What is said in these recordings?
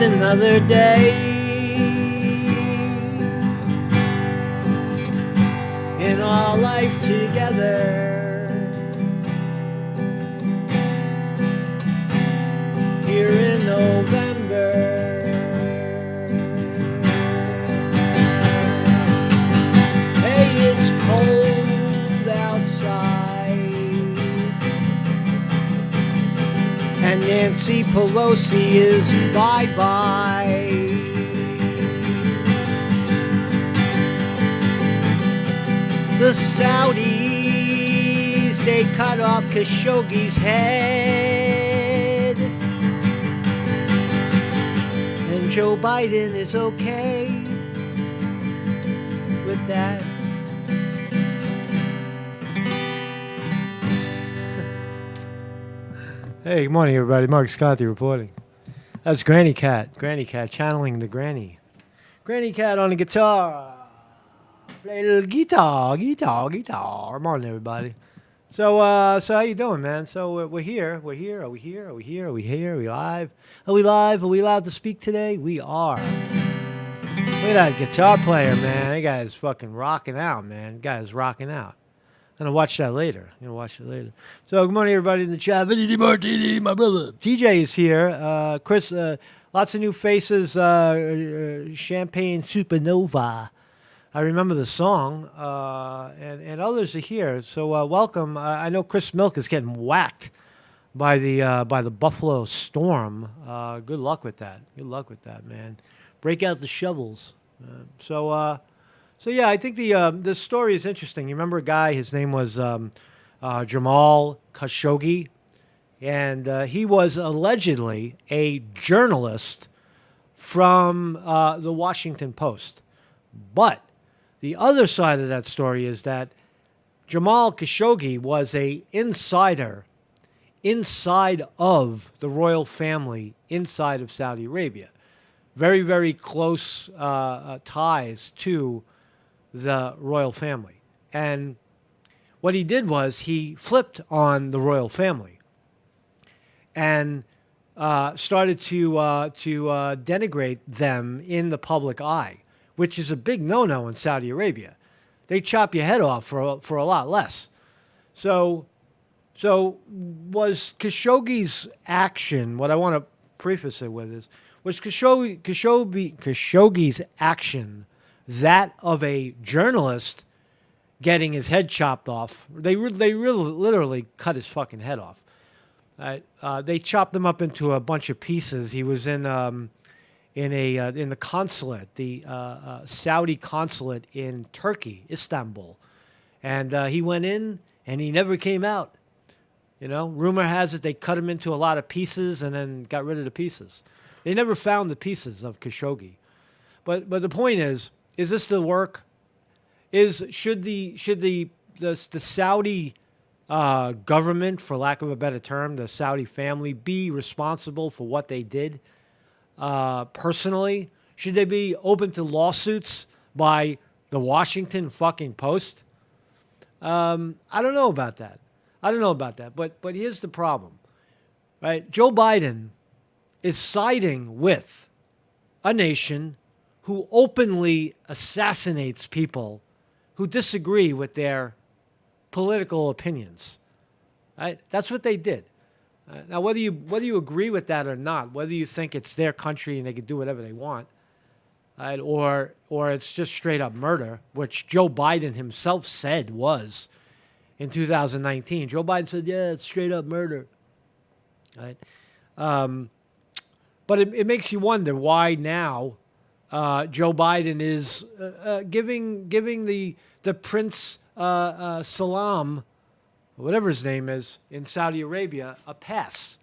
another day in our life together here in November. Hey, it's cold outside, and Nancy Pelosi is bye-bye. The Saudis, they cut off Khashoggi's head, and Joe Biden is okay with that. Hey, good morning, everybody. Mark Scotty reporting. That's Granny Cat. Granny Cat channeling the Granny. Granny Cat on the guitar. Play a little guitar. Morning, everybody. So how you doing, man? So we're here. Are we here? Are we here? Are we live? Are we live? Are we allowed to speak today? We are. Look at that guitar player, man. That guy's fucking rocking out, man. That guy's rocking out. I'm going to watch that later. So, good morning, everybody in the chat. Vinny DiMartini, my brother. TJ is here. Chris, lots of new faces. Champagne Supernova. I remember the song. And others are here. So, welcome. I know Chris Milk is getting whacked by the Buffalo Storm. Good luck with that. Good luck with that, man. Break out the shovels. So yeah, I think the story is interesting. You remember a guy, his name was Jamal Khashoggi, and he was allegedly a journalist from the Washington Post. But the other side of that story is that Jamal Khashoggi was a insider inside of the royal family inside of Saudi Arabia. Very, very close ties to the royal family. And what he did was he flipped on the royal family and started to denigrate them in the public eye, which is a big no-no in Saudi Arabia. They chop your head off for a lot less. So was Khashoggi's action, what I want to preface it with is, was Khashoggi's action that of a journalist getting his head chopped off? They really literally cut his fucking head off. They chopped him up into a bunch of pieces. He was in the consulate, the Saudi consulate in Turkey, Istanbul, and he went in and he never came out. You know, rumor has it they cut him into a lot of pieces and then got rid of the pieces. They never found the pieces of Khashoggi. But the point is this the work? Should the Saudi government, for lack of a better term, the Saudi family, be responsible for what they did personally? Should they be open to lawsuits by the Washington fucking Post? I don't know about that. But here's the problem, right? Joe Biden is siding with a nation who openly assassinates people who disagree with their political opinions. Right? That's what they did. Now, whether you agree with that or not, whether you think it's their country and they can do whatever they want, right? or it's just straight up murder, which Joe Biden himself said was in 2019. Joe Biden said, yeah, it's straight up murder. Right? But it makes you wonder why now Joe Biden is giving the Prince Salam, whatever his name is, in Saudi Arabia a pass.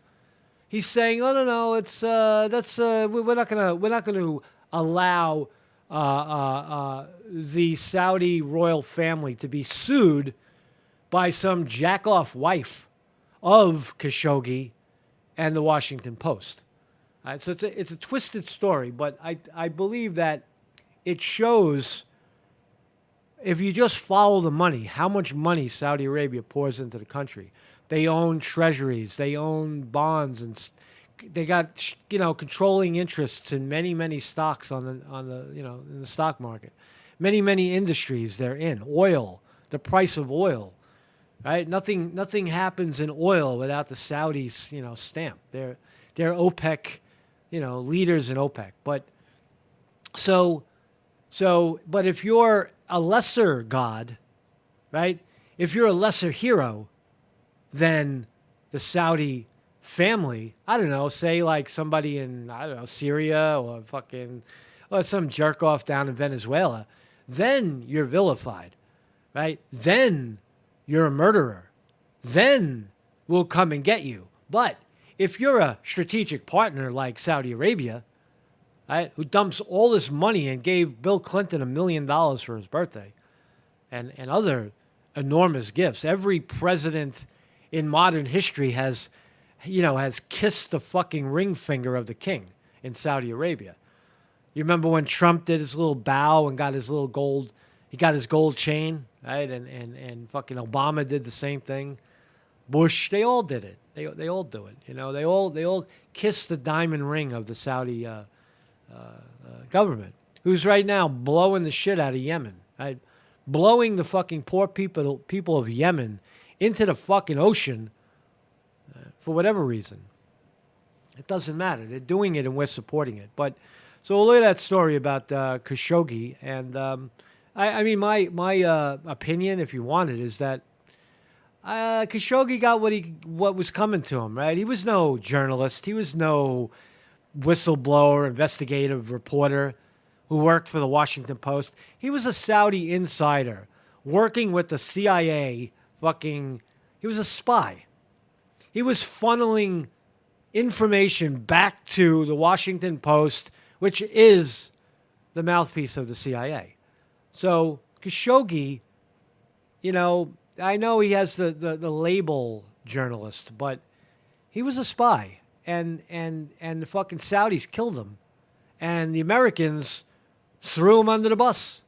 He's saying, oh no, it's we're not gonna allow the Saudi royal family to be sued by some jack-off wife of Khashoggi and the Washington Post. So it's a twisted story, but I believe that it shows, if you just follow the money, how much money Saudi Arabia pours into the country. They own treasuries, they own bonds, and controlling interests in many stocks in the stock market. Many industries they're in. Oil, the price of oil, right? Nothing happens in oil without the Saudis, stamp. They're OPEC, leaders in OPEC. But if you're a lesser god, right? If you're a lesser hero than the Saudi family, I don't know, say like somebody in, I don't know, Syria or some jerk off down in Venezuela, then you're vilified, right? Then you're a murderer. Then we'll come and get you. But if you're a strategic partner like Saudi Arabia, right, who dumps all this money and gave Bill Clinton $1 million for his birthday and other enormous gifts. Every president in modern history has kissed the fucking ring finger of the king in Saudi Arabia. You remember when Trump did his little bow and got his gold chain, right? And fucking Obama did the same thing. Bush, they all did it. They all do it. They all kiss the diamond ring of the Saudi government, who's right now blowing the shit out of Yemen, right? Blowing the fucking poor people of Yemen into the fucking ocean for whatever reason. It doesn't matter. They're doing it and we're supporting it. But so we'll look at that story about Khashoggi. And I mean, my opinion, if you want it, is that Khashoggi got what was coming to him, right? He was no journalist. He was no whistleblower, investigative reporter who worked for the Washington Post. He was a Saudi insider working with the CIA. He was a spy. He was funneling information back to the Washington Post, which is the mouthpiece of the CIA. So Khashoggi, I know he has the label journalist, but he was a spy. And the fucking Saudis killed him. And the Americans threw him under the bus.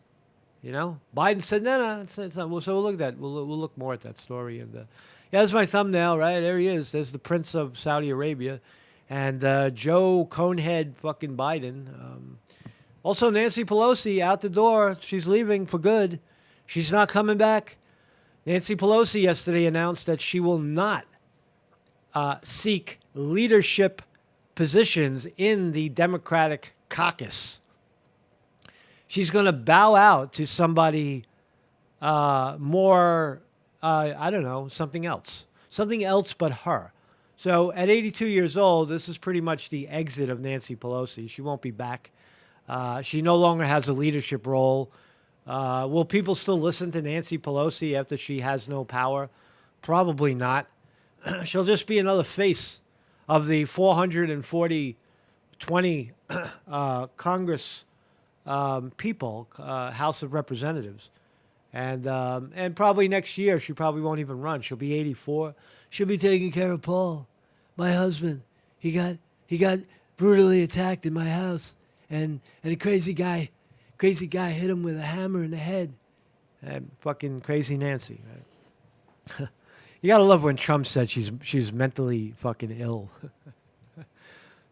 Biden said, no, it's not. So we'll look at that. We'll look more at that story. And that's my thumbnail, right? There he is. There's the Prince of Saudi Arabia. And Joe Conehead fucking Biden. Also, Nancy Pelosi out the door. She's leaving for good. She's not coming back. Nancy Pelosi yesterday announced that she will not seek leadership positions in the Democratic caucus. She's going to bow out to somebody more, I don't know, something else but her. So at 82 years old, this is pretty much the exit of Nancy Pelosi. She won't be back. She no longer has a leadership role. Will people still listen to Nancy Pelosi after she has no power? Probably not. She'll just be another face of the 420 Congress people, House of Representatives. And probably next year, she probably won't even run. She'll be 84. She'll be taking care of Paul, my husband. He got brutally attacked in my house. And a crazy guy hit him with a hammer in the head. Fucking crazy Nancy, right? You gotta love when Trump said she's mentally fucking ill.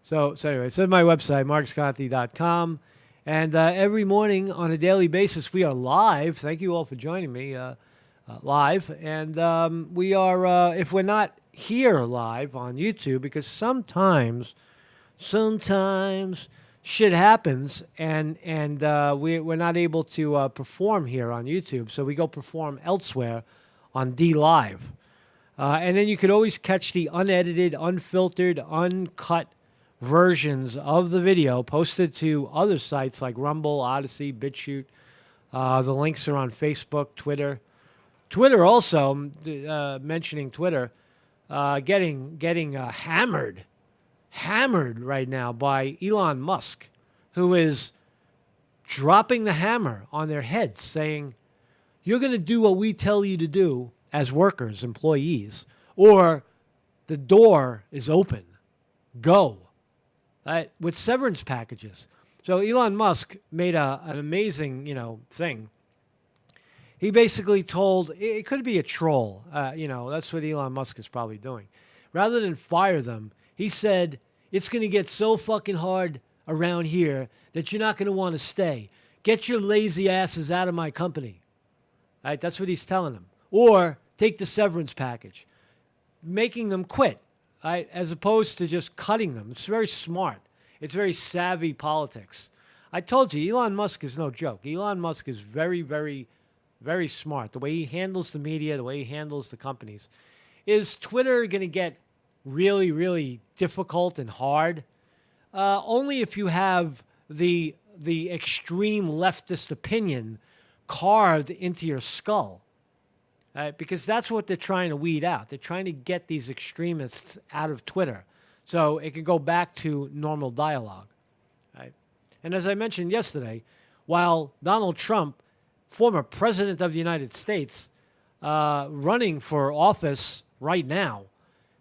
So anyway, so my website, marksconti.com. And every morning on a daily basis, we are live. Thank you all for joining me live. And we are, if we're not here live on YouTube, because sometimes shit happens and we're not able to perform here on YouTube. So we go perform elsewhere on DLive. And then you could always catch the unedited, unfiltered, uncut versions of the video posted to other sites like Rumble, Odyssey, BitChute. The links are on Facebook, Twitter. Twitter also, mentioning Twitter, getting hammered right now by Elon Musk, who is dropping the hammer on their heads, saying, you're going to do what we tell you to do as workers, employees, or the door is open. Go. With severance packages. So Elon Musk made an amazing, thing. He basically told, it could be a troll. That's what Elon Musk is probably doing. Rather than fire them, he said, it's going to get so fucking hard around here that you're not going to want to stay. Get your lazy asses out of my company. Right? That's what he's telling them. Or take the severance package, making them quit, right? As opposed to just cutting them. It's very smart. It's very savvy politics. I told you, Elon Musk is no joke. Elon Musk is very, very, very smart. The way he handles the media, the way he handles the companies. Is Twitter going to get really, really difficult and hard? Only if you have the extreme leftist opinion carved into your skull. Because that's what they're trying to weed out. They're trying to get these extremists out of Twitter so it can go back to normal dialogue. Right? And as I mentioned yesterday, while Donald Trump, former president of the United States, running for office right now,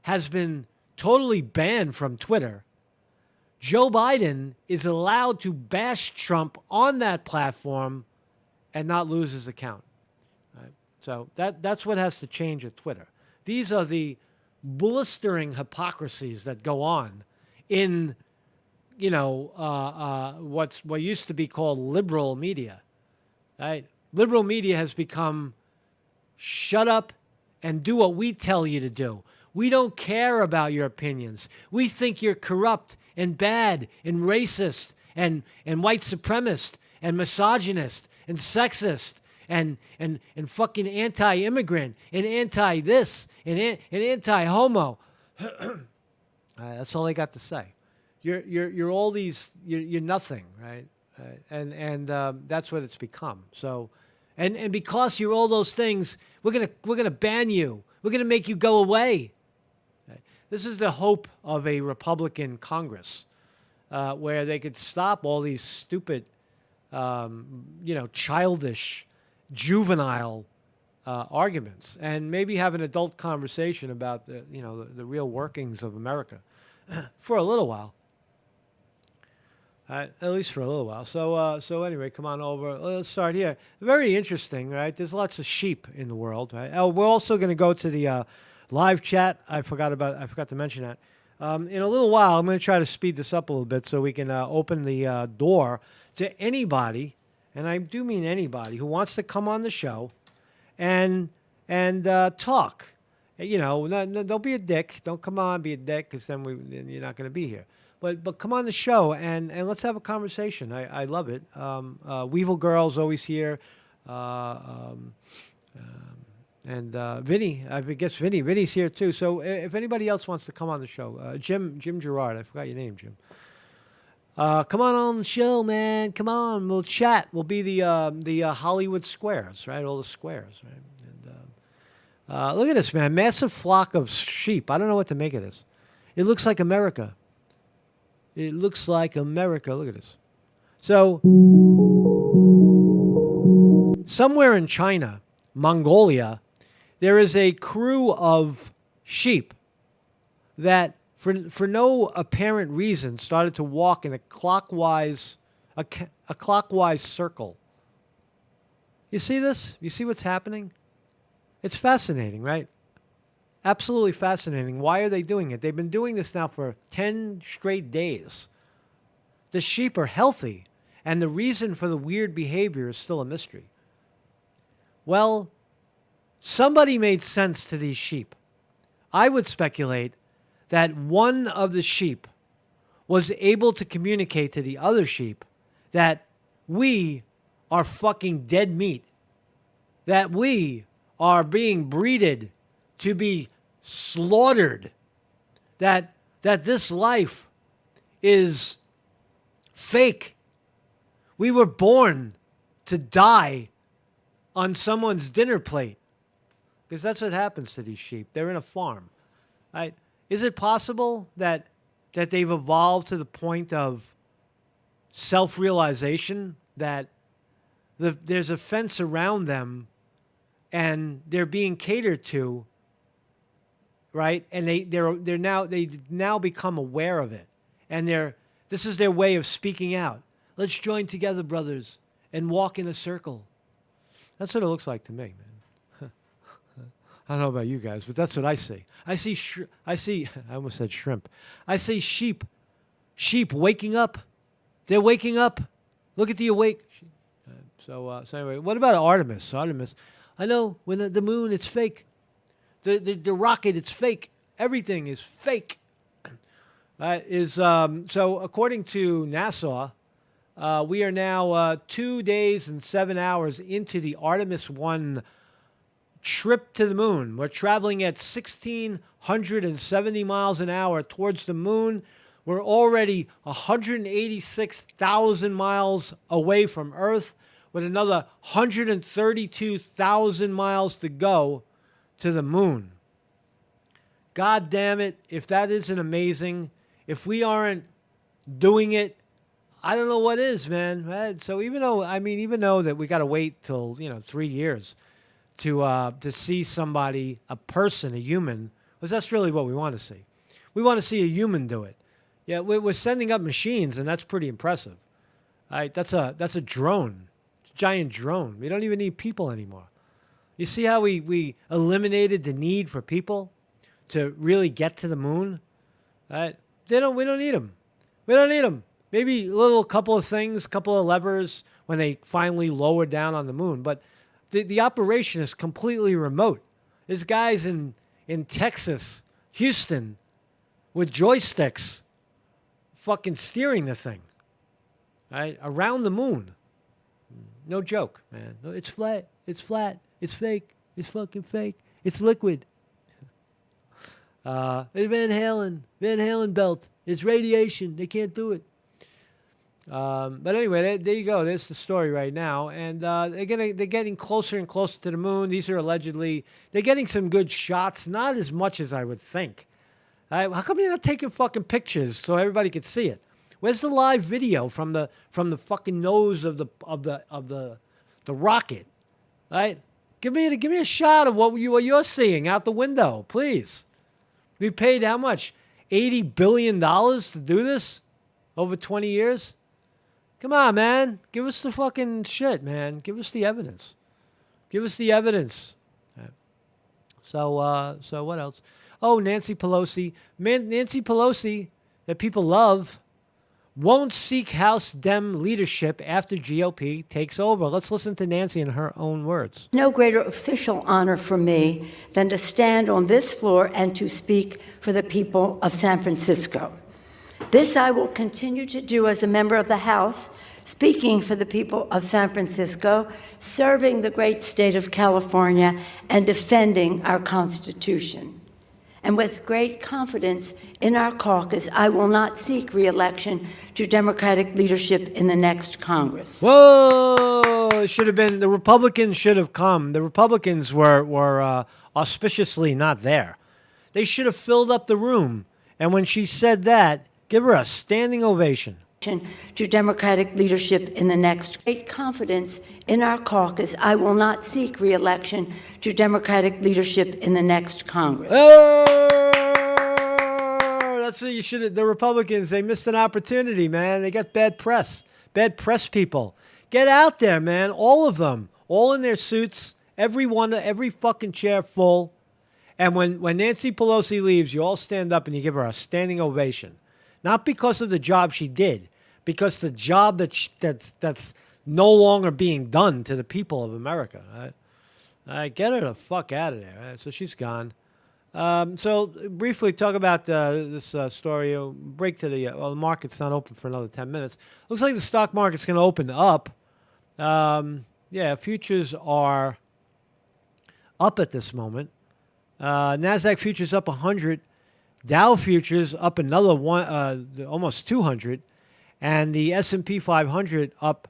has been totally banned from Twitter, Joe Biden is allowed to bash Trump on that platform and not lose his account. Right? So that's what has to change at Twitter. These are the blistering hypocrisies that go on in, what used to be called liberal media. Right? Liberal media has become shut up and do what we tell you to do. We don't care about your opinions. We think you're corrupt and bad and racist and white supremacist and misogynist and sexist and fucking anti-immigrant and anti-this and anti-homo. That's all I got to say. You're all these. You're nothing, right? And that's what it's become. So, and because you're all those things, we're gonna ban you. We're gonna make you go away. This is the hope of a Republican Congress, where they could stop all these stupid, childish, juvenile arguments, and maybe have an adult conversation about the real workings of America for a little while. At least for a little while. So anyway, come on over. Let's start here. Very interesting, right? There's lots of sheep in the world, right? Oh, we're also going to go to the live chat. I forgot to mention that. In a little while, I'm going to try to speed this up a little bit so we can open the door to anybody, and I do mean anybody, who wants to come on the show and talk. Don't be a dick. Don't come on, be a dick, because then you're not going to be here. But come on the show and let's have a conversation. I love it. Weevil Girl's always here. And Vinny, I guess Vinny's here too. So if anybody else wants to come on the show, Jim Gerard, I forgot your name, Jim. Come on the show, man. Come on, we'll chat. We'll be the Hollywood squares, right? All the squares, right? And look at this, man. Massive flock of sheep. I don't know what to make of this. It looks like America. It looks like America. Look at this. So, somewhere in China, Mongolia, there is a crew of sheep that, for no apparent reason, started to walk in a clockwise circle. You see this? You see what's happening? It's fascinating, right? Absolutely fascinating. Why are they doing it? They've been doing this now for 10 straight days. The sheep are healthy, and the reason for the weird behavior is still a mystery. Well, somebody made sense to these sheep. I would speculate that one of the sheep was able to communicate to the other sheep that we are fucking dead meat, that we are being breeded to be slaughtered, that this life is fake. We were born to die on someone's dinner plate, because that's what happens to these sheep. They're in a farm, right? Is it possible that they've evolved to the point of self-realization, that there's a fence around them and they're being catered to, right? And they've now become aware of it, and this is their way of speaking out. Let's join together, brothers, and walk in a circle. That's what it looks like to me, man. I don't know about you guys, but that's what I see. I almost said shrimp. I see sheep sheep waking up. They're waking up. Look at the awake. So anyway, what about Artemis? Artemis, I know when the moon, it's fake. The rocket, it's fake. Everything is fake. So according to NASA, we are now 2 days and 7 hours into the Artemis 1 trip to the moon. We're traveling at 1,670 miles an hour towards the moon. We're already 186,000 miles away from Earth, with another 132,000 miles to go to the moon. God damn it, if that isn't amazing, if we aren't doing it, I don't know what is, man. Right? So even though that we got to wait till 3 years to see somebody, a person, a human, because that's really what we want to see. We want to see a human do it. Yeah, we're sending up machines, and that's pretty impressive. Right? That's a drone, it's a giant drone. We don't even need people anymore. You see how we eliminated the need for people to really get to the moon? Right? We don't need them. We don't need them. Maybe a little couple of things, couple of levers when they finally lower down on the moon. But the operation is completely remote. There's guys in Texas, Houston, with joysticks fucking steering the thing, right? Around the moon. No joke, man. No, it's flat. It's flat. It's fake. It's fucking fake. It's liquid. Van Halen belt. It's radiation. They can't do it. But anyway, there you go. There's the story right now, and they're getting closer and closer to the moon. They're getting some good shots, not as much as I would think. How come you're not taking fucking pictures so everybody could see it? Where's the live video from the fucking nose of the rocket? Right? Give me a shot of what you're seeing out the window, please. We paid how much? $80 billion to do this over 20 years? Come on, man. Give us the fucking shit, man. Give us the evidence. Give us the evidence. So what else? Oh, Nancy Pelosi. Nancy Pelosi, that people love, won't seek House Dem leadership after GOP takes over. Let's listen to Nancy in her own words. No greater official honor for me than to stand on this floor and to speak for the people of San Francisco. This I will continue to do as a member of the House, speaking for the people of San Francisco, serving the great state of California, and defending our Constitution. And with great confidence in our caucus, I will not seek re-election to Democratic leadership in the next Congress. Whoa! It should have been, the Republicans should have come. The Republicans were auspiciously not there. They should have filled up the room. And when she said that, give her a standing ovation. To Democratic leadership in the next. Great confidence in our caucus, I will not seek re-election to Democratic leadership in the next Congress. Oh, that's what you should have. The Republicans, they missed an opportunity, man. They got bad press people. Get out there, man. All of them, all in their suits, every fucking chair full. And when Nancy Pelosi leaves, you all stand up and you give her a standing ovation. Not because of the job she did, because the job that's no longer being done to the people of America. Right? Get her the fuck out of there. Right? So she's gone. So briefly talk about this story. Break to the market's not open for another 10 minutes. Looks like the stock market's going to open up. Futures are up at this moment. NASDAQ futures up 100. Dow futures up another one, almost 200, and the S&P 500 up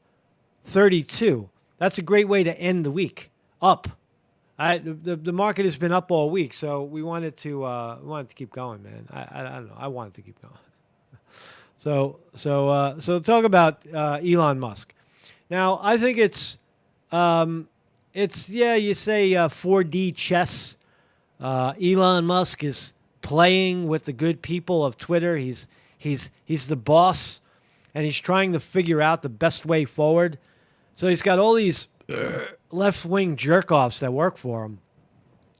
32. That's a great way to end the week. Up. The market has been up all week, so we wanted to keep going, man. I don't know. I wanted to keep going. So talk about Elon Musk. Now I think you say 4D chess. Elon Musk is playing with the good people of Twitter. He's the boss, and he's trying to figure out the best way forward. So he's got all these left-wing jerk-offs that work for him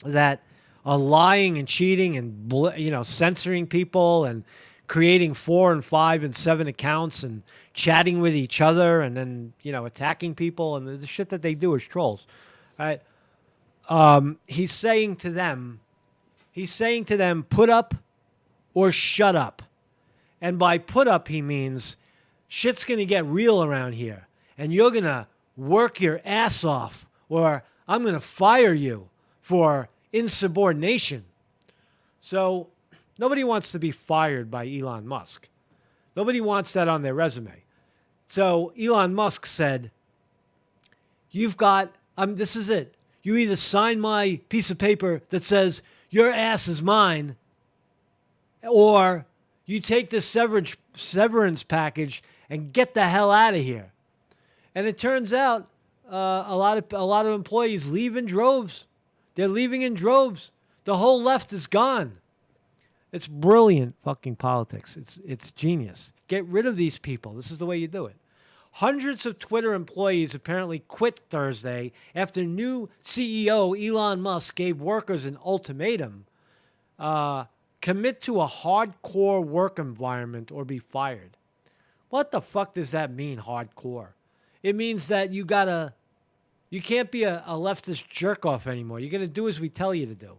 that are lying and cheating and censoring people and creating 4 and 5 and 7 accounts and chatting with each other and then, attacking people. And the shit that they do is trolls, right? He's saying to them, put up or shut up. And by put up, he means shit's going to get real around here. And you're going to work your ass off, or I'm going to fire you for insubordination. So nobody wants to be fired by Elon Musk. Nobody wants that on their resume. So Elon Musk said, you've got, this is it. You either sign my piece of paper that says your ass is mine, or you take this severance package and get the hell out of here. And it turns out a lot of employees leave in droves. They're leaving in droves. The whole left is gone. It's brilliant fucking politics. It's genius. Get rid of these people. This is the way you do it. Hundreds of Twitter employees apparently quit Thursday after new CEO Elon Musk gave workers an ultimatum. Commit to a hardcore work environment or be fired. What the fuck does that mean, hardcore? It means that you can't be a leftist jerk-off anymore. You're going to do as we tell you to do.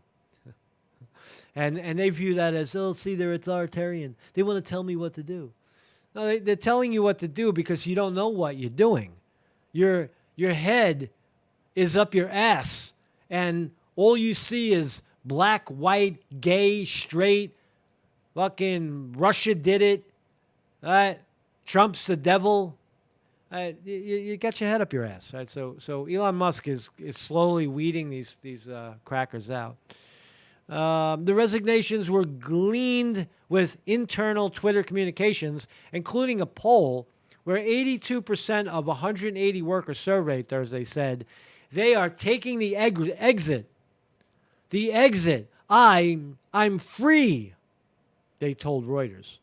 And they view that as, see, they're authoritarian. They want to tell me what to do. No, they're telling you what to do because you don't know what you're doing. Your head is up your ass, and all you see is black, white, gay, straight, fucking Russia did it, right? Trump's the devil. You got your head up your ass, right? So Elon Musk is slowly weeding these crackers out. The resignations were gleaned with internal Twitter communications, including a poll where 82% of 180 workers surveyed Thursday said they are taking the exit. The exit. I'm free, they told Reuters.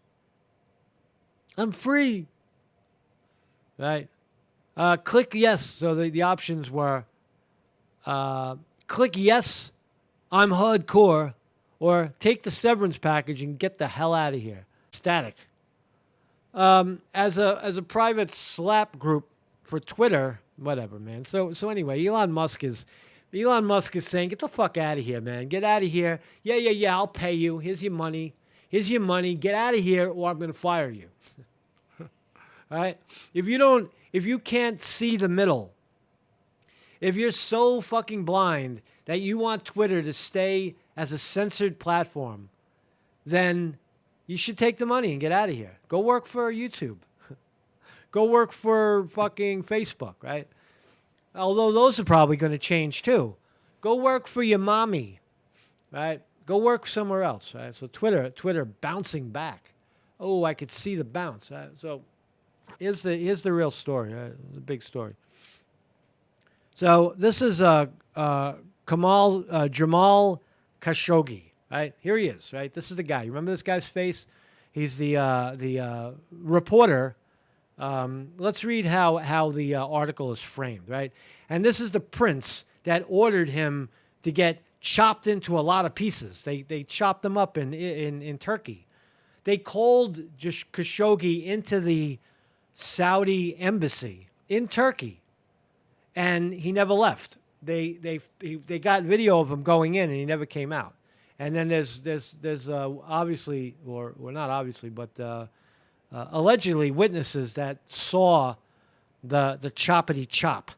I'm free. Right? Click yes. So the options were click yes, I'm hardcore, or take the severance package and get the hell out of here. Static. As a private slap group for Twitter, whatever, man. So anyway, Elon Musk is saying, get the fuck out of here, man. Get out of here. Yeah, I'll pay you. Here's your money. Get out of here or I'm going to fire you. All right? If you can't see the middle, if you're so fucking blind that you want Twitter to stay as a censored platform, then you should take the money and get out of here. Go work for YouTube. Go work for fucking Facebook, right? Although those are probably going to change too. Go work for your mommy, right? Go work somewhere else, right? So Twitter bouncing back. Oh, I could see the bounce. Right? So here's the real story, right? The big story. So this is Jamal Khashoggi, right? Here he is, right? This is the guy. You remember this guy's face? He's the reporter. Let's read how the article is framed, right? And this is the prince that ordered him to get chopped into a lot of pieces. They chopped them up in Turkey. They called Khashoggi into the Saudi embassy in Turkey, and he never left. They got video of him going in, and he never came out. And then there's obviously, or not obviously, but allegedly witnesses that saw the choppity chop.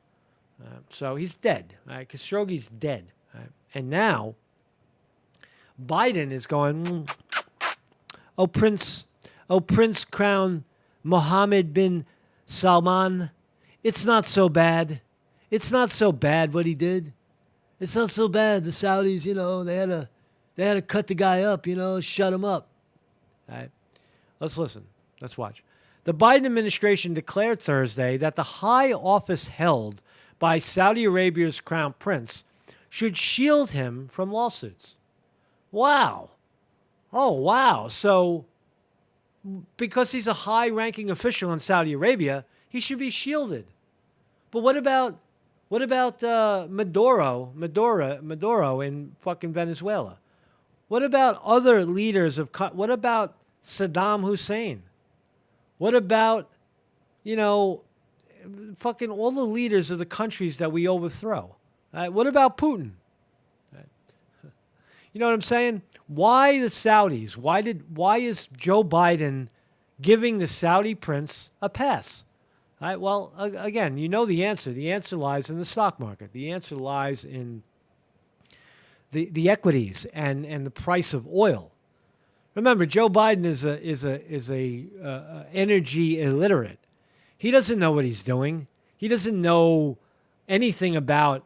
So he's dead. Right? Khashoggi's dead. Right? And now Biden is going, oh Prince Crown Mohammed bin Salman, it's not so bad. It's not so bad what he did. It's not so bad. The Saudis, they had to cut the guy up, shut him up. All right. Let's listen. Let's watch. The Biden administration declared Thursday that the high office held by Saudi Arabia's crown prince should shield him from lawsuits. Wow. Oh, wow. So because he's a high-ranking official in Saudi Arabia, he should be shielded. But what about Maduro in fucking Venezuela? What about other leaders what about Saddam Hussein? What about, you know, fucking all the leaders of the countries that we overthrow? What about Putin? You know what I'm saying? Why the Saudis? Why is Joe Biden giving the Saudi prince a pass? Well, again, you know the answer. The answer lies in the stock market. The answer lies in the equities and the price of oil. Remember, Joe Biden is a energy illiterate. He doesn't know what he's doing. He doesn't know anything about,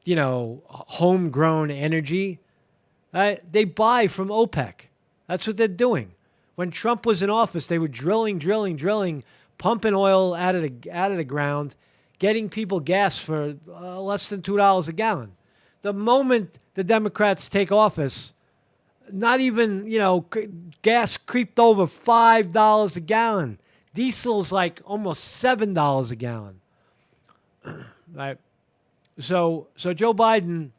homegrown energy. They buy from OPEC. That's what they're doing. When Trump was in office, they were drilling, pumping oil out of the ground, getting people gas for less than $2 a gallon. The moment the Democrats take office, not even, gas creeped over $5 a gallon. Diesel's like almost $7 a gallon. Right? So Joe Biden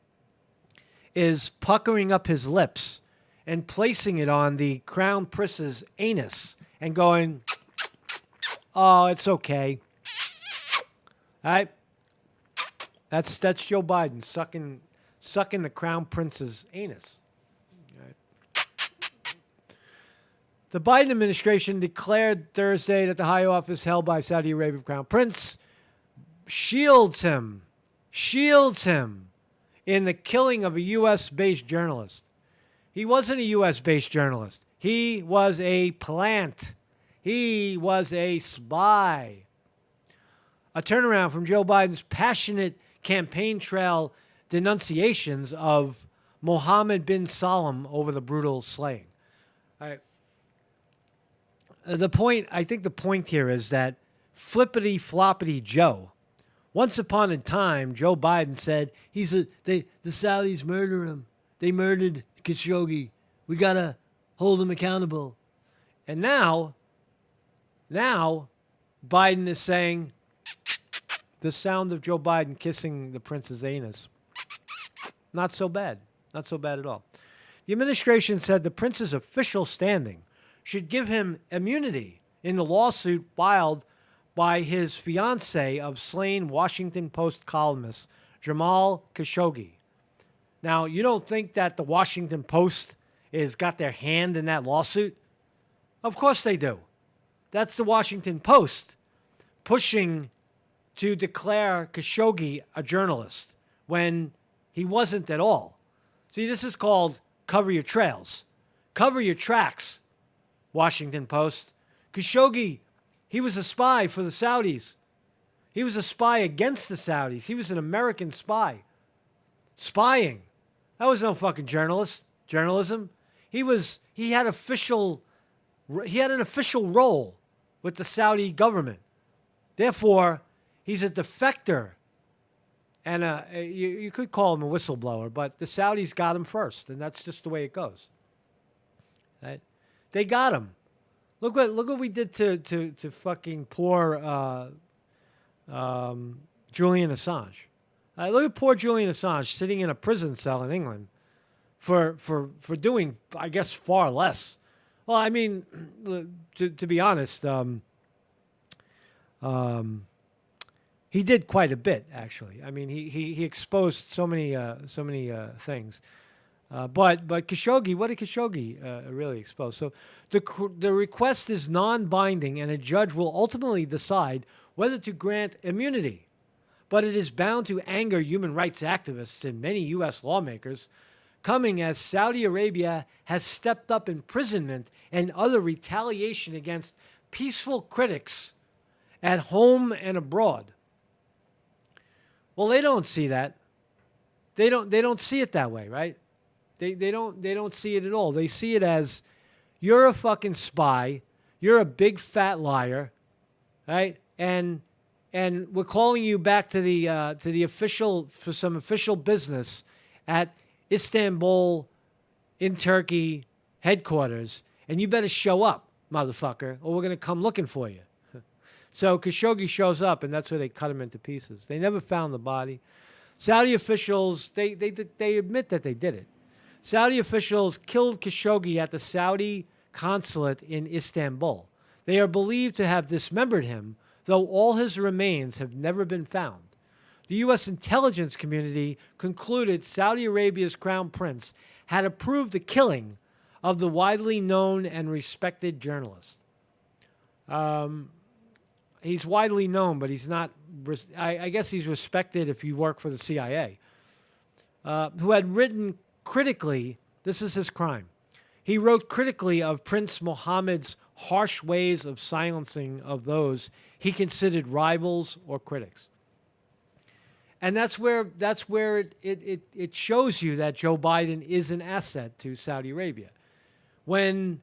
is puckering up his lips and placing it on the crown prince's anus and going, oh, it's okay. All right? That's Joe Biden sucking the crown prince's anus. All right. The Biden administration declared Thursday that the high office held by Saudi Arabia crown prince shields him in the killing of a U.S.-based journalist. He wasn't a U.S.-based journalist. He was a plant. He was a spy. A turnaround from Joe Biden's passionate campaign trail denunciations of Mohammed bin Salman over the brutal slaying. I think the point here is that flippity floppity Joe. Once upon a time, Joe Biden said the Saudis murder him. They murdered Khashoggi. We gotta hold him accountable. And now Biden is saying the sound of Joe Biden kissing the prince's anus. Not so bad. Not so bad at all. The administration said the prince's official standing should give him immunity in the lawsuit filed by his fiancée of slain Washington Post columnist Jamal Khashoggi. Now, you don't think that the Washington Post has got their hand in that lawsuit? Of course they do. That's the Washington Post pushing to declare Khashoggi a journalist when he wasn't at all. See, this is called cover your trails. Cover your tracks, Washington Post. Khashoggi, he was a spy for the Saudis. He was a spy against the Saudis. He was an American spy. Spying. That was no fucking journalism. He had an official role with the Saudi government. Therefore, he's a defector. And you could call him a whistleblower, but the Saudis got him first, and that's just the way it goes. Right? They got him. Look what we did to fucking poor Julian Assange. Look at poor Julian Assange sitting in a prison cell in England for doing, I guess, far less. Well, I mean, to be honest, he did quite a bit, actually. I mean, he exposed so many things. But Khashoggi, what did Khashoggi really expose? So the request is non-binding, and a judge will ultimately decide whether to grant immunity. But it is bound to anger human rights activists and many U.S. lawmakers, coming as Saudi Arabia has stepped up imprisonment and other retaliation against peaceful critics at home and abroad. Well, they don't see that. They don't see it that way, right? They don't see it at all. They see it as you're a fucking spy, you're a big fat liar, right? And we're calling you back to the official for some official business at Istanbul in Turkey headquarters, and you better show up, motherfucker, or we're gonna come looking for you. So Khashoggi shows up, and that's where they cut him into pieces. They never found the body. Saudi officials, they admit that they did it. Saudi officials killed Khashoggi at the Saudi consulate in Istanbul. They are believed to have dismembered him, though all his remains have never been found. The U.S. intelligence community concluded Saudi Arabia's crown prince had approved the killing of the widely known and respected journalist. He's widely known, but he's not, I guess he's respected if you work for the CIA, who had written critically, this is his crime. He wrote critically of Prince Mohammed's harsh ways of silencing of those he considered rivals or critics. And that's where it shows you that Joe Biden is an asset to Saudi Arabia. When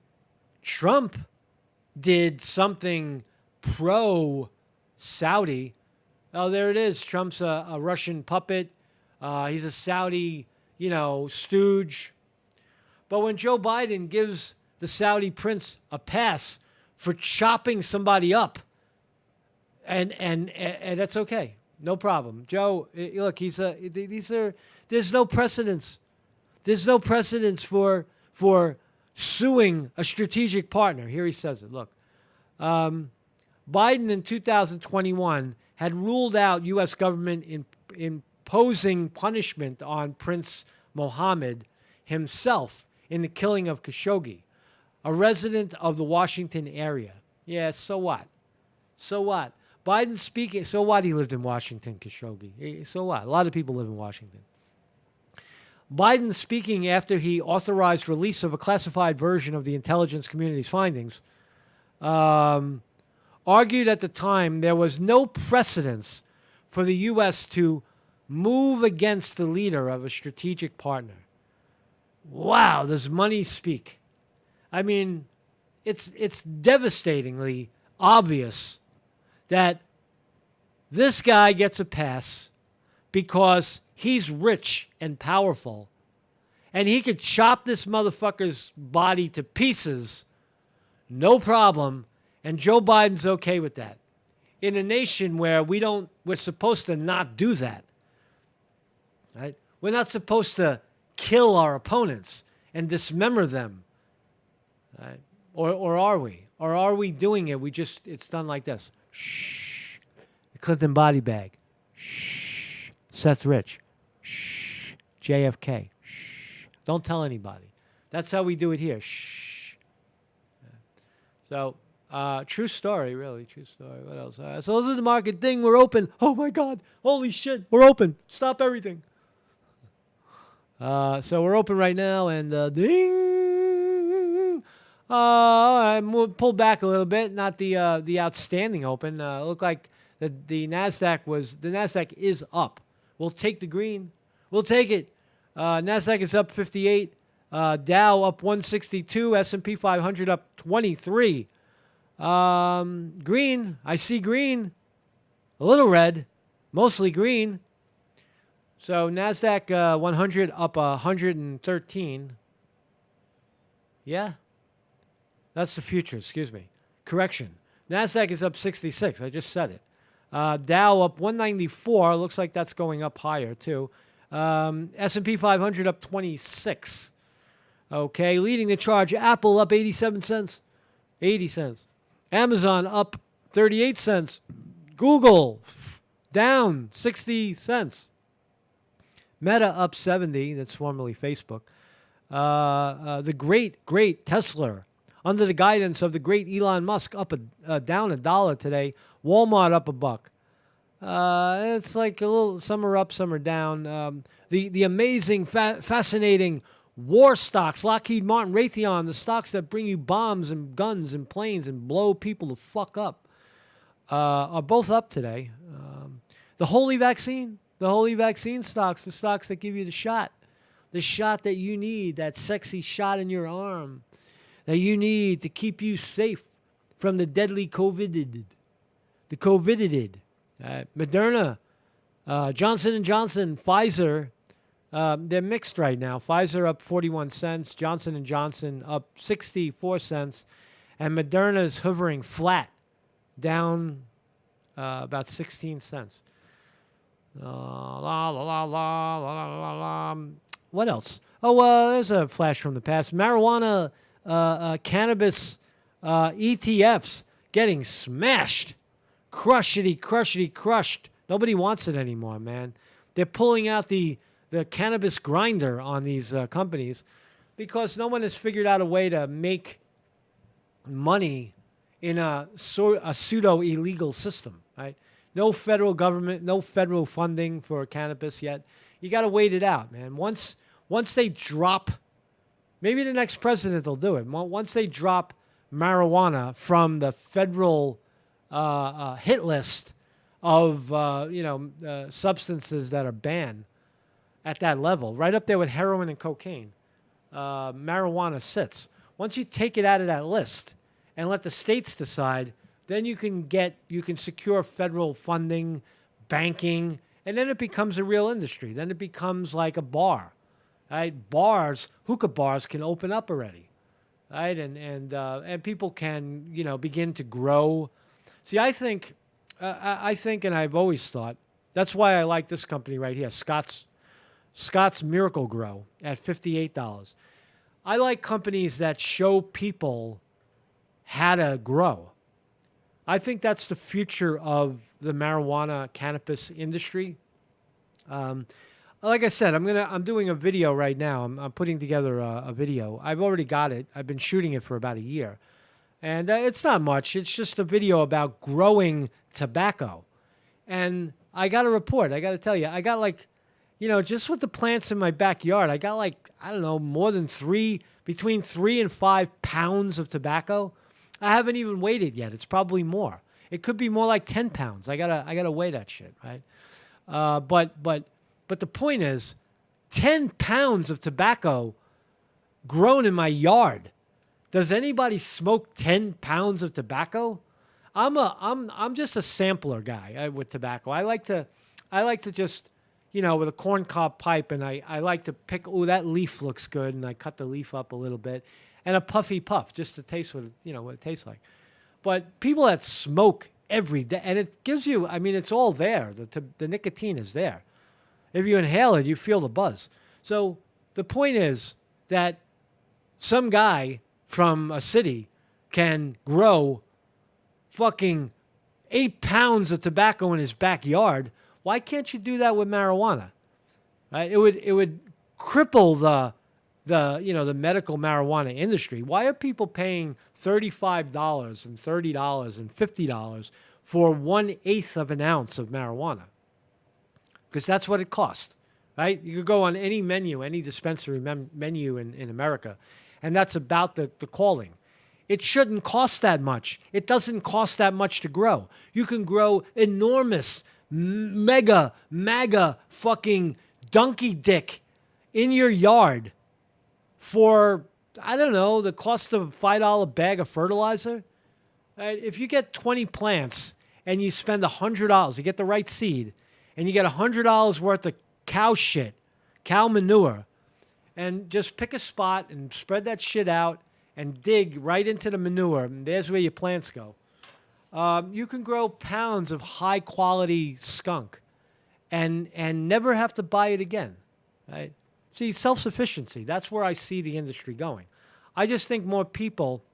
Trump did something pro-Saudi, oh, there it is. Trump's a Russian puppet. He's a Saudi, stooge. But when Joe Biden gives the Saudi prince a pass for chopping somebody up, and that's okay. No problem. Joe, look, there's no precedence. There's no precedence for suing a strategic partner. Here he says it. Look, Biden in 2021 had ruled out U.S. government imposing punishment on Prince Mohammed himself in the killing of Khashoggi, a resident of the Washington area. Yeah, so what? So what? Biden speaking, so what he lived in Washington, Khashoggi? So what? A lot of people live in Washington. Biden speaking after he authorized release of a classified version of the intelligence community's findings, argued at the time there was no precedence for the U.S. to move against the leader of a strategic partner. Wow, does money speak? I mean, it's devastatingly obvious that this guy gets a pass because he's rich and powerful, and he could chop this motherfucker's body to pieces, no problem, and Joe Biden's okay with that. In a nation where we're supposed to not do that, right? We're not supposed to kill our opponents and dismember them, right? Or are we? Or are we doing it? It's done like this. Shh. The Clinton body bag. Shh. Seth Rich. Shh. JFK. Shh. Don't tell anybody. That's how we do it here. Shh. So, true story, really. True story. What else? So those are the market thing. We're open. Oh, my God. Holy shit. We're open. Stop everything. So we're open right now, and ding. I pulled back a little bit. Not the outstanding open. Looked like the Nasdaq is up. We'll take the green. We'll take it. Nasdaq is up 58. Dow up 162. S&P 500 up 23. Green. I see green. A little red. Mostly green. So Nasdaq 100 up 113. Yeah. That's the future, excuse me. Correction. Nasdaq is up 66. I just said it. Dow up 194. Looks like that's going up higher, too. S&P 500 up 26. Okay, leading the charge. Apple up 87 cents. 80 cents. Amazon up 38 cents. Google down 60 cents. Meta up 70. That's formerly Facebook. The great Tesla, under the guidance of the great Elon Musk, down $1 today. Walmart up $1. It's like a little. Some are up, some are down. The amazing, fascinating war stocks, Lockheed Martin, Raytheon, the stocks that bring you bombs and guns and planes and blow people the fuck up, are both up today. The holy vaccine stocks, the stocks that give you the shot that you need, that sexy shot in your arm that you need to keep you safe from the deadly COVID. The COVID. Moderna, Johnson & Johnson, Pfizer, they're mixed right now. Pfizer up 41 cents, Johnson & Johnson up 64 cents, and Moderna's hovering flat, down about 16 cents. What else? Oh, there's a flash from the past. Marijuana cannabis ETFs getting smashed, crushed. Nobody wants it anymore, man. They're pulling out the cannabis grinder on these companies because no one has figured out a way to make money in a pseudo illegal system, right? No federal government, no federal funding for cannabis yet. You got to wait it out, man. Once they drop, maybe the next president will do it. Once they drop marijuana from the federal hit list of substances that are banned at that level, right up there with heroin and cocaine, marijuana sits. Once you take it out of that list and let the states decide, then you can secure federal funding, banking, and then it becomes a real industry. Then it becomes like a bar, right? Hookah bars can open up already, right? And people can begin to grow. See, I think, and I've always thought, that's why I like this company right here, Scott's Miracle Grow at $58. I like companies that show people how to grow. I think that's the future of the marijuana cannabis industry. Like I said, I'm doing a video right now. I'm putting together a video. I've already got it. I've been shooting it for about a year, and it's not much. It's just a video about growing tobacco, and I got a report. I got to tell you, I got just with the plants in my backyard, I got I don't know, more than between 3 and 5 pounds of tobacco. I haven't even weighed it yet. It's probably more. It could be more like 10 pounds. I gotta weigh that shit, right? But the point is, 10 pounds of tobacco grown in my yard. Does anybody smoke 10 pounds of tobacco? I'm just a sampler guy with tobacco. I like to just, with a corncob pipe, and I like to pick, that leaf looks good, and I cut the leaf up a little bit, and a puffy puff just to taste what it tastes like. But people that smoke every day, and it gives you, it's all there. The nicotine is there. If you inhale it, you feel the buzz. So the point is that some guy from a city can grow fucking 8 pounds of tobacco in his backyard. Why can't you do that with marijuana? Right? It would cripple the medical marijuana industry. Why are people paying $35 and $30 and $50 for 1/8 of an ounce of marijuana? Because that's what it costs, right? You could go on any menu, any dispensary menu in America, and that's about the calling. It shouldn't cost that much. It doesn't cost that much to grow. You can grow enormous, MAGA fucking donkey dick in your yard for, I don't know, the cost of a $5 bag of fertilizer. Right? If you get 20 plants and you spend $100, you get the right seed, and you get $100 worth of cow manure, and just pick a spot and spread that shit out and dig right into the manure, and there's where your plants go. You can grow pounds of high-quality skunk and never have to buy it again, right? See, self-sufficiency, that's where I see the industry going. I just think more people...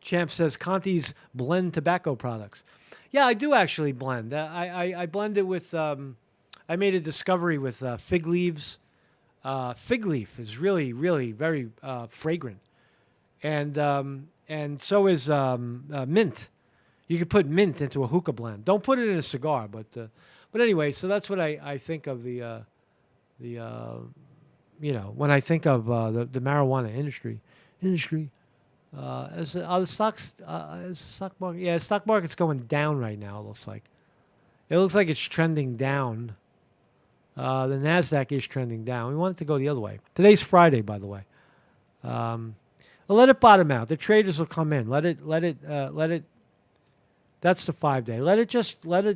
Champ says, Conti's blend tobacco products. Yeah, I do actually blend. I blend it with... I made a discovery with fig leaves. Fig leaf is really, really very fragrant. And so is mint. You could put mint into a hookah blend. Don't put it in a cigar, but anyway, so that's what I think of the when I think of the marijuana industry. Are the stocks, is the stock market? Yeah, the stock market's going down right now, it looks like. It looks like it's trending down. The NASDAQ is trending down. We want it to go the other way. Today's Friday, by the way. Let it bottom out. The traders will come in. Let it. That's the 5-day. Let it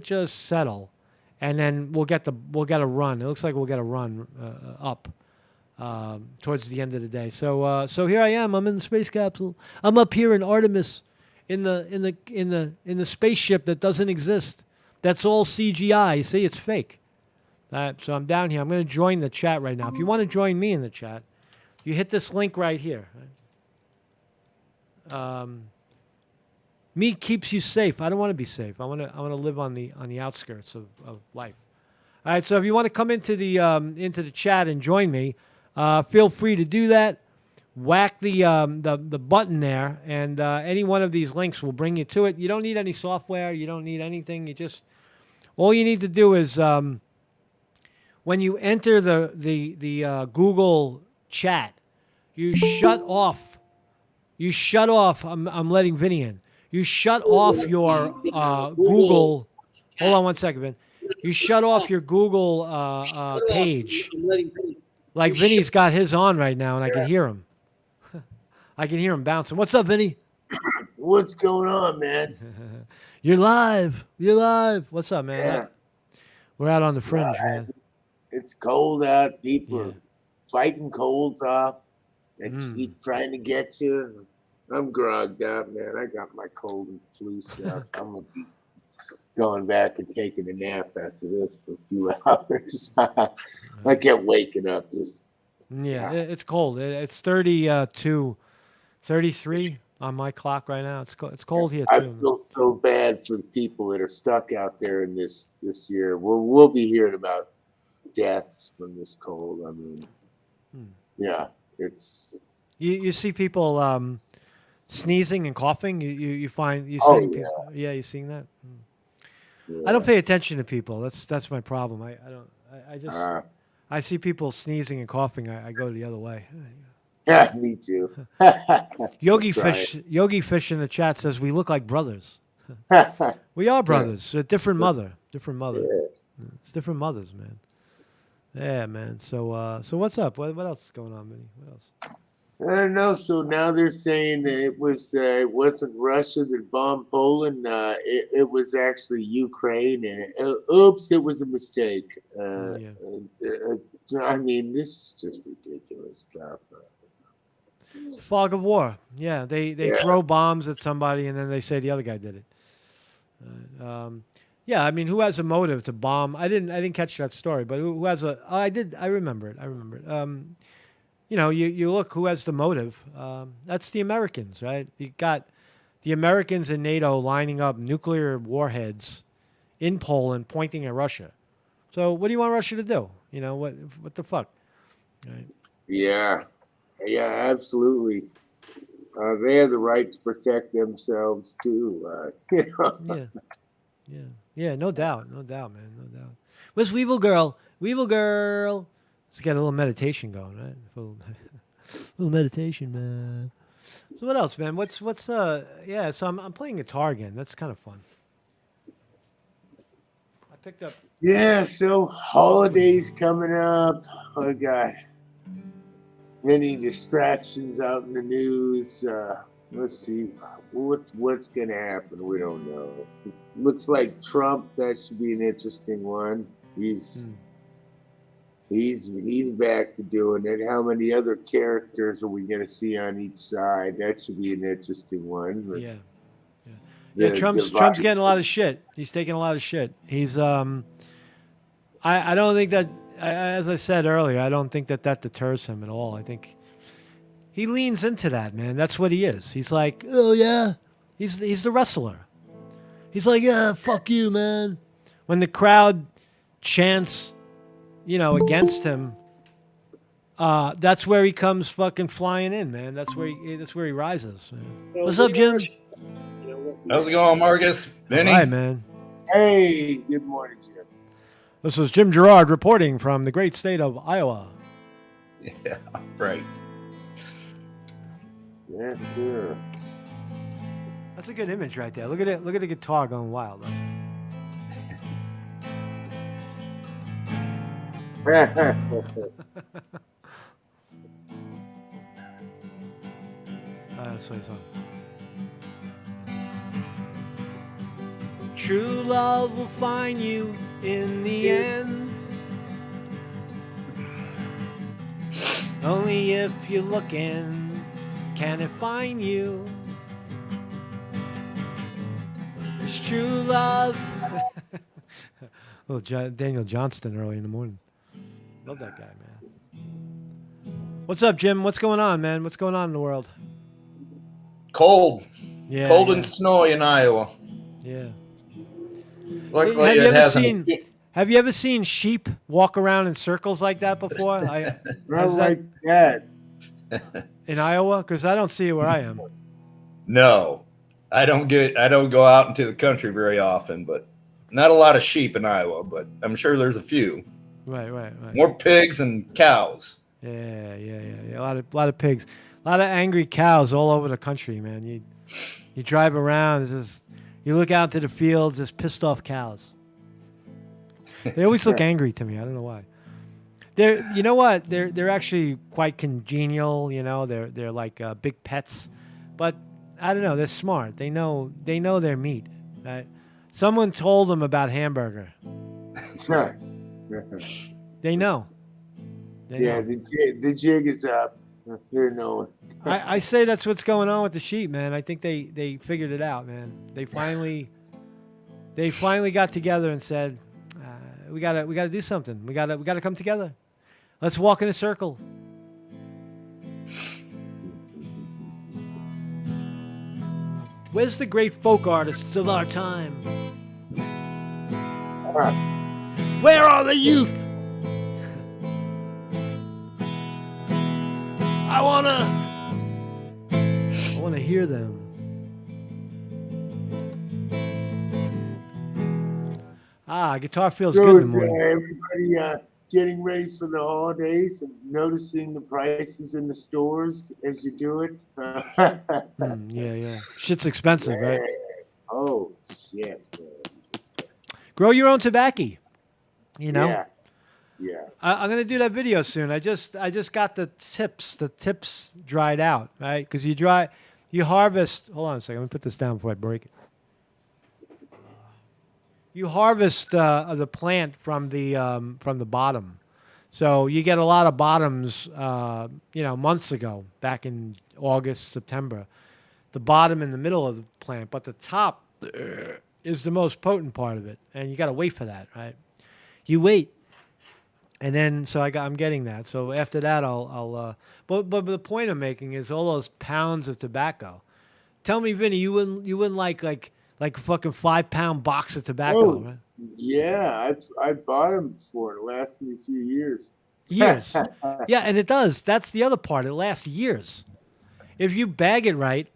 just settle, and then we'll get a run. It looks like we'll get a run up towards the end of the day. So here I am. I'm in the space capsule. I'm up here in Artemis, in the spaceship that doesn't exist. That's all CGI. You see, it's fake. So I'm down here. I'm going to join the chat right now. If you want to join me in the chat, you hit this link right here. Right? Meat keeps you safe. I don't want to be safe. I want to live on the outskirts of life. All right. So if you want to come into the chat and join me, feel free to do that. Whack the button there, and any one of these links will bring you to it. You don't need any software. You don't need anything. All you need to do is when you enter the Google chat, you shut off. You shut off. I'm letting Vinny in. You shut off your Google. Hold on one second, Vin. You shut off your Google page. Like Vinny's got his on right now, and I can hear him. I can hear him bouncing. What's up, Vinny? What's going on, man? You're live. You're live. What's up, man? Yeah. We're out on the fringe, man. It's cold out. People Yeah. are fighting colds off. They keep trying to get you. I'm grogged out, man. I got my cold and flu stuff. I'm going to be going back and taking a nap after this for a few hours. I kept waking up. It's cold. It's 32, 33 on my clock right now. It's cold here I too. feel so bad for the people that are stuck out there in this year. We'll be hearing about deaths from this cold. I mean, yeah, it's. You see people sneezing and coughing. You find you Oh, see yeah. people. Yeah, you seeing that? Yeah. I don't pay attention to people. That's my problem. I don't. I just I see people sneezing and coughing. I go the other way. Yeah, me too. Yogi Try Fish in the chat says we look like brothers. We are brothers. A different mother. Different mother. Yeah. It's different mothers, man. Yeah, man. So what's up? What else is going on, Vinny? What else? I don't know. So now they're saying that it wasn't Russia that bombed Poland. It was actually Ukraine, and oops, it was a mistake. I mean, this is just ridiculous stuff. Fog of war. Yeah, they throw bombs at somebody and then they say the other guy did it. Yeah, I mean, who has a motive to bomb? I didn't catch that story, but who has a? Oh, I did. I remember it. You know, you look who has the motive. That's the Americans, right? You got the Americans and NATO lining up nuclear warheads in Poland, pointing at Russia. So what do you want Russia to do? You know what the fuck? Right. Yeah, absolutely. They have the right to protect themselves too. You know? Yeah. No doubt, man. No doubt. Where's Weevil Girl? Weevil Girl. Let's get a little meditation going, right? A little meditation, man. So what else, man? What's yeah? So I'm playing guitar again. That's kind of fun. I picked up. Yeah. So holidays coming up. I got many distractions out in the news. Let's see what's gonna happen. We don't know. Looks like Trump. That should be an interesting one. He's back to doing it. How many other characters are we gonna see on each side? That should be an interesting one. Yeah. Trump's getting a lot of shit. He's taking a lot of shit. He's I don't think that, as I said earlier, I don't think that deters him at all. I think he leans into that, man. That's what he is. He's like, oh yeah, he's the wrestler. He's like, yeah, fuck you, man. When the crowd chants, you know, against him, that's where he comes fucking flying in, man. That's where he rises. Man. What's up, Jim? How's it going, Marcus? Vinny? Hi, man. Hey, good morning, Jim. This is Jim Gerard reporting from the great state of Iowa. Yeah, right. Yes, sir. That's a good image right there. Look at it. Look at the guitar going wild. Let's play a song. True love will find you in the end. Only if you're looking can it find you. It's true love. Little Daniel Johnston early in the morning. Love that guy, man. What's up, Jim? What's going on, man? What's going on in the world? Cold. Yeah, Cold yeah, and snowy in Iowa. yeah. Luckily, Have you it ever hasn't. seen? Have you ever seen sheep walk around in circles like that before? Not Has that like that. in Iowa? Because I don't see it where I am. No, I don't go out into the country very often, but not a lot of sheep in Iowa, but I'm sure there's a few. Right. More pigs and cows. Yeah. A lot of pigs, a lot of angry cows all over the country, man. You drive around, it's just you look out to the fields, just pissed off cows. They always look angry to me. I don't know why. You know what? They're actually quite congenial. You know, they're like big pets, but I don't know. They're smart. They know their meat. Right? Someone told them about hamburger. They know. They Yeah, know. the jig is up. If they're knowing. I say that's what's going on with the sheep, man. I think they figured it out, man. They finally got together and said, we gotta do something. We gotta come together. Let's walk in a circle. Where's the great folk artists of our time? Where are the youth? I wanna hear them. Guitar feels So good in is the morning. everybody getting ready for the holidays and noticing the prices in the stores as you do it? Yeah. Shit's expensive, right? Oh shit! Man. Grow your own tobacco. You know. Yeah. I'm gonna do that video soon. I just got the tips dried out, right? Because you harvest. Hold on a second. Let me put this down before I break it. You harvest the plant from the bottom, so you get a lot of bottoms. Months ago, back in August, September, the bottom in the middle of the plant, but the top is the most potent part of it, and you got to wait for that, right? You wait. And then, so I'm getting that. So after that, but the point I'm making is all those pounds of tobacco. Tell me, Vinny, you wouldn't like a fucking 5-pound box of tobacco, right? Yeah, I bought them before. It lasted me a few years. Years. Yeah, and it does. That's the other part. It lasts years. If you bag it right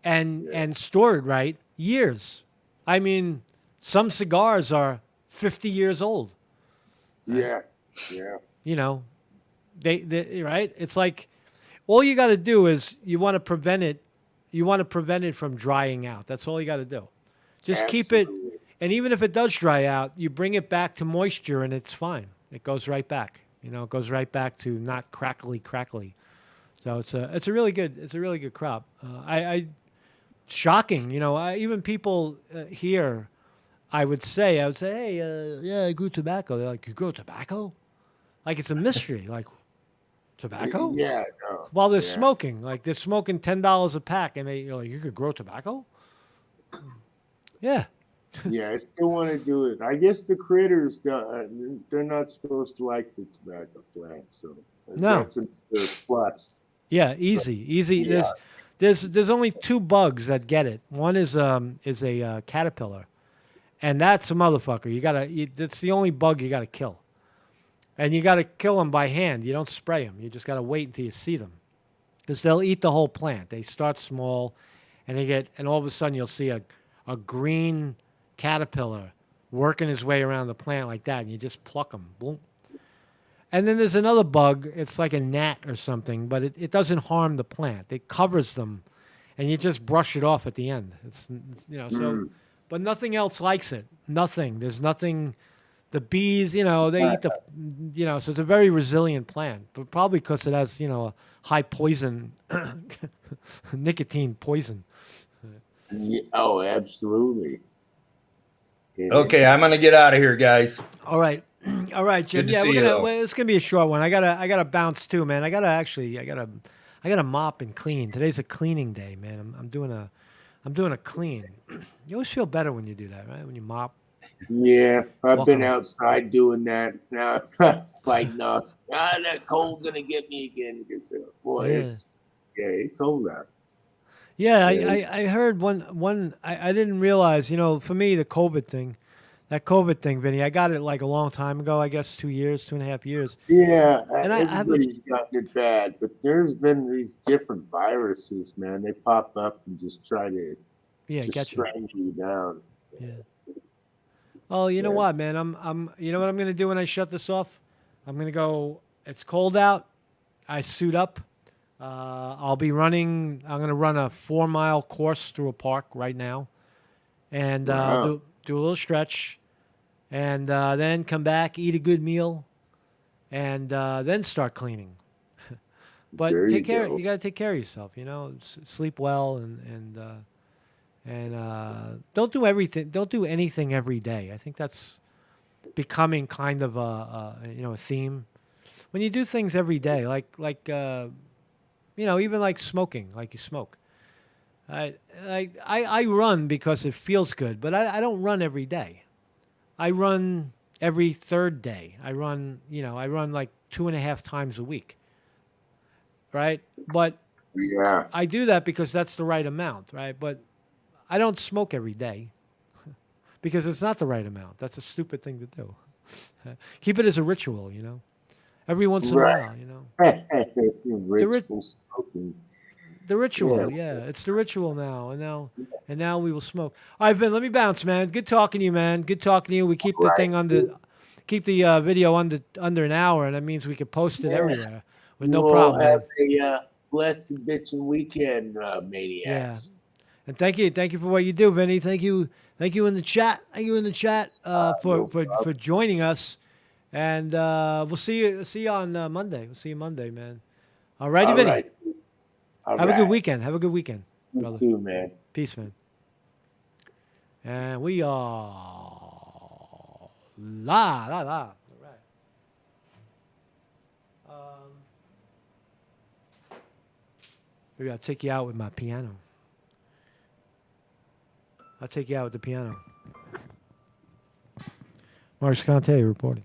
and store it right, years. I mean, some cigars are 50 years old. Yeah. You know, they right. It's like all you got to do is you want to prevent it. You want to prevent it from drying out. That's all you got to do. Just keep it. And even if it does dry out, you bring it back to moisture and it's fine. It goes right back. You know, it goes right back to not crackly. So it's a really good crop. Shocking. You know, even people here. I would say, hey, yeah, I grew tobacco. They're like, you grow tobacco? Like it's a mystery. Like, tobacco? Yeah. No. While they're smoking, like they're smoking $10 a pack, and you could grow tobacco? Yeah. Yeah, I still want to do it. I guess the critters, they're not supposed to like the tobacco plant, so No. that's a plus. Yeah, easy. Yeah. There's only 2 bugs that get it. One is a caterpillar. And that's a motherfucker. That's the only bug you got to kill. And you got to kill them by hand. You don't spray them. You just got to wait until you see them. Because they'll eat the whole plant. They start small, and all of a sudden you'll see a green caterpillar working his way around the plant like that, and you just pluck them. Boom. And then there's another bug. It's like a gnat or something, but it doesn't harm the plant. It covers them, and you just brush it off at the end. It's so. But nothing else likes it. Nothing. There's nothing. The bees, they eat so it's a very resilient plant, but probably because it has, a high poison, nicotine poison. Yeah, oh, absolutely. Yeah. Okay, I'm gonna get out of here, guys. All right, Jim. Good to Yeah, see you, though. it's gonna be a short one. I gotta bounce too, man. I gotta mop and clean. Today's a cleaning day, man. I'm doing a clean. You always feel better when you do that, right? When you mop. Yeah, I've been Welcome. outside doing that. Now I'm fighting off. That cold gonna get me again. Boy, Yeah. it's cold out. Yeah, Yeah. I heard I didn't realize, for me, that COVID thing, Vinny, I got it like a long time ago, I guess 2 years, 2.5 years. Yeah, And I have a, everybody's gotten it bad, but there's been these different viruses, man. They pop up and just try to yeah, just get you. strangle you down. Yeah. Oh, you know Yeah. what, man? You know what I'm going to do when I shut this off? I'm going to go, it's cold out. I suit up. I'll be running, I'm going to run a 4 mile course through a park right now and Wow. do a little stretch and then come back, eat a good meal, and then start cleaning. But There you take care. go. You got to take care of yourself. Sleep well and don't do everything. Don't do anything every day. I think that's becoming kind of a theme. When you do things every day, even like smoking, like you smoke. I run because it feels good, but I don't run every day. I run every third day. I run like 2.5 times a week, right? But Yeah. I do that because that's the right amount, right? But I don't smoke every day because it's not the right amount. That's a stupid thing to do. Keep it as a ritual. Every once in a Right. while. Ritual smoking. The ritual, Yeah. yeah, it's the ritual now, and now we will smoke. All right, Vin, let me bounce, man. Good talking to you, man. Good talking to you. We keep the Right. thing keep the video under an hour, and that means we could post it Yeah. everywhere with You no all problem, have man. a blessed and bitchin' weekend, Yeah, maniacs. and thank you for what you do, Vinny. Thank you in the chat. Thank you in the chat No for joining us, and we'll see you on Monday. We'll see you Monday, man. All righty, All Vinny. right. All Have a good right. weekend. Have a good weekend, You brother. too, man. Peace, man. And we are la. All right. Maybe I'll take you out with my piano. I'll take you out with the piano. Mark Conte reporting.